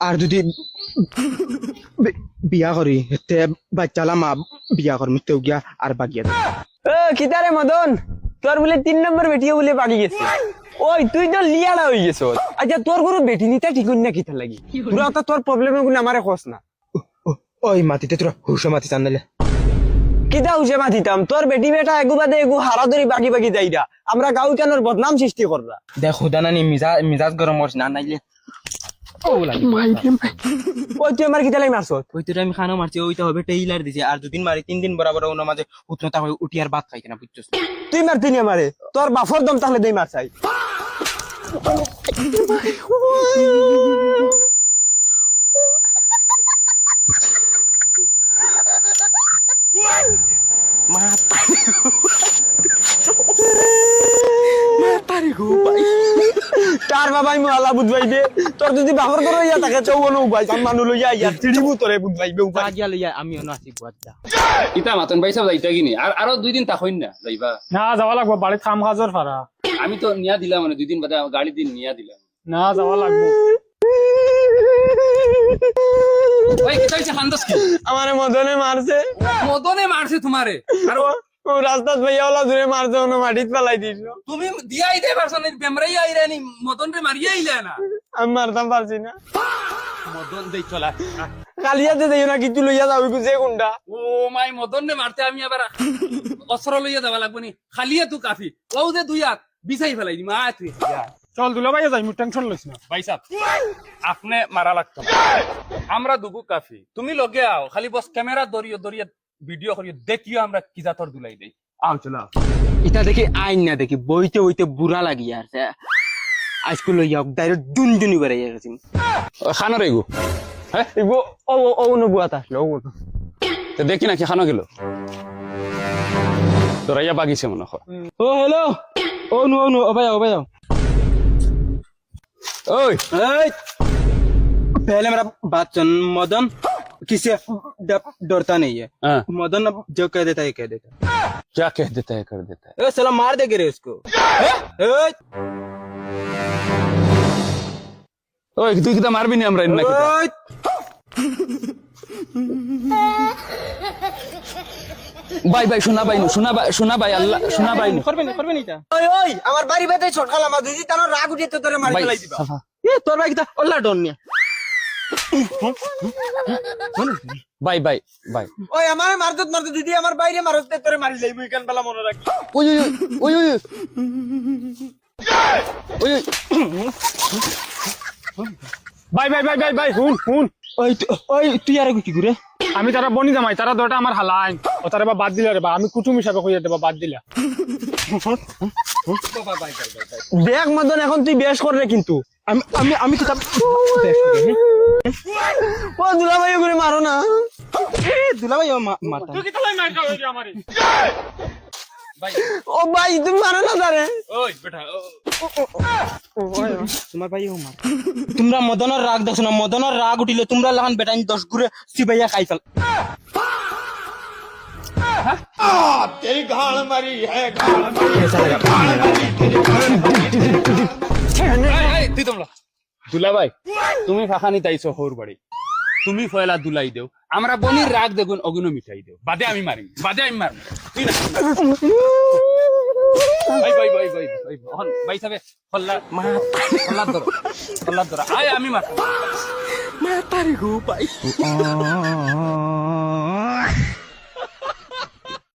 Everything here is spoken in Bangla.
আর যদি বিয়া করি তে বাচ্চালা মা বিয়া করমি তেও গিয়া আর বাগিয়া কিতারে মদন তোর বলে 3 নম্বর বেটিও বলে বাগি গেছে ওই তুই তো লিয়ালা হয়ে গেছ আচ্ছা তোর কোনো বেটি নিতে ঠিক না কিতা লাগি পুরা তো তোর প্রবলেমে গুলো আমারে খোঁজ না ওই মাটিতে তোরা হুসো মাটি টানলে কিতা হুসে মাতিতাম তোর বেটি বেটা এগু বাদে এগু হারা ধরি বাকি বাকি যাইরা আমরা গাঁও কেনর বদনাম সৃষ্টি কররা দেখ হুদানানি মিজাজ গরম হচ্ছে না নাইলে ওই তুই আমার কিতা লাই মারছ ওই তোর আমি খানা মারছি ওইটা হবে টেইলার দিছে আর 2 দিন মারি 3 দিন বরাবর ওর মাঝে উঠনতা হয়ে উঠি আর ভাত খাই কিনা বুঝছস তুই মারতি নি আমারে তোর বাফর দম তাহলে দেই মার চাই তার বাবাই মোলা বুঝবাই দে তোর যদি বাফর করে ইয়া থাকে চৌ বলো উবাই সাম মানু লইয়া ইয়া চিড়িবু তোরে বুঝবাইবে উবাই গিয়া লইয়া আমি অন আছি বুঝা ইতা মাতন ভাই সাহেব যাইতা কিনি আরো 2 দিন তাকইন না যাইবা না যাওয়া লাগবো বাড়িতে কাম কাজর ফারা আমি তো নিয়া দিলাম মানে 2 দিন বাদে গাড়ি দিন নিয়া দিলাম না যাওয়া লাগবো ভাই কি তাইছে হান্দাস কি আমারে মদনে মারছে মদনে মারছে তোমারে আর ও রাস্তাত ভাইয়া ওলা ধরে মারছে ওনো মাটিত পালাই দিছ তুমি দিয়াই দে পারছ না বেমরাই আইরানি মদন রে মারিয়া আইলা না আমি মারতাম পারছি না মদন দেই চলা কালিয়াতে দেই না কিছু লইয়া যাবি কুছে কোনটা ও মাই মদন রে মারতে আমি আবার অস্ত্র লইয়া যাবা লাগবো নি খালিয়া তু কাফি ও যে দুই হাত বিছাই ফেলাই দি মা তুই চল দুলা ভাই যাই মু টেনশন লইছ না ভাই সাহেব আপনি মারা লাগতো আমরা দুগু কাফি তুমি লগে আও খালি বস ক্যামেরা দরিয়ে দরিয়ে ভিডিও করিয়ে দেখিও আমরা কি জাতর দুলাই দেই আও চলো ইটা দেখি আইন না দেখি বইতে বইতে বুড়া লাগি আছে আজকে লইয়া ডাইরেক্ট দুনদুনি বেড়ে গেছে খানো রেগু হ্যাঁ ইগো ও ও নো বুয়াত আসলো ও তো দেখি না কি খানো গেল তোরাইয়া বাগিছে মনে হয় ও হ্যালো ও নো অবাই ওই এই पहले मेरा बात सुन मदन किसी डरता नहीं है हाँ। मदन अब जो कह देता है कह देता क्या कह देता है कर देता है है साला मार देगे रे उसको ওই তুই কি তা মারবি না আমরা এন্না কিতা ভাই ভাই শোনা ভাই আল্লাহ শোনা ভাই করবে না এটা ওই ওই আমার বাড়ি বেতে ছটকালা মা দুজি তার রাগ উঠে তো তোরে মারি ভাই ফেলাই দিবা সাফা। এ তোর ভাই কিটা ওলা ডন নিয়া ভাই ভাই ভাই ওই আমার মারদত যদি আমার বাইরে মারতে তোরে মারি যাইবো ইকান বেলা মনে রাখি ওই ওই ওই ওই ওই ভাই ভাই ভাই ভাই ভাই হুন ওই তুই আর কি করে আমি তারা বনি জামাই তারা দটা আমার হালাইন ও তারা বাদ দিলা রে বা আমি কুটুম হিসাবে কইয়া দেবা বাদ দিলা দেখ মদন এখন তুই বেশ করলে কিন্তু আমি কিতাব ও দুলা ভাই করে মারো না দুলা ভাই মারতা তুই কি তালাই মার খাও আমারে ও ভাই তুমি মারো না তারে ওই বেটা তোমার ভাই ও মার তোমরা মদনের রাগ দেখো না মদনের রাগ উঠিলে তোমরা লাহান বেটাইন 10 ঘুরে সিবাইয়া খাই ফেল তুই তোমরা দুলা ভাই তুমি ফাঁকানি তাইছো হোর বাড়ি তুমি ফয়লা দুলাই দেও আমরা বনির রাগ দেখুন অগুনো মিঠাই দেও বাদে আমি মারি বাদে আমি মারব তুই না ভাই ভাই ভাই ভাই ভাই হন ভাই সাহেব হল্লা ধরো আয় আমি মার মাতারি গো ভাই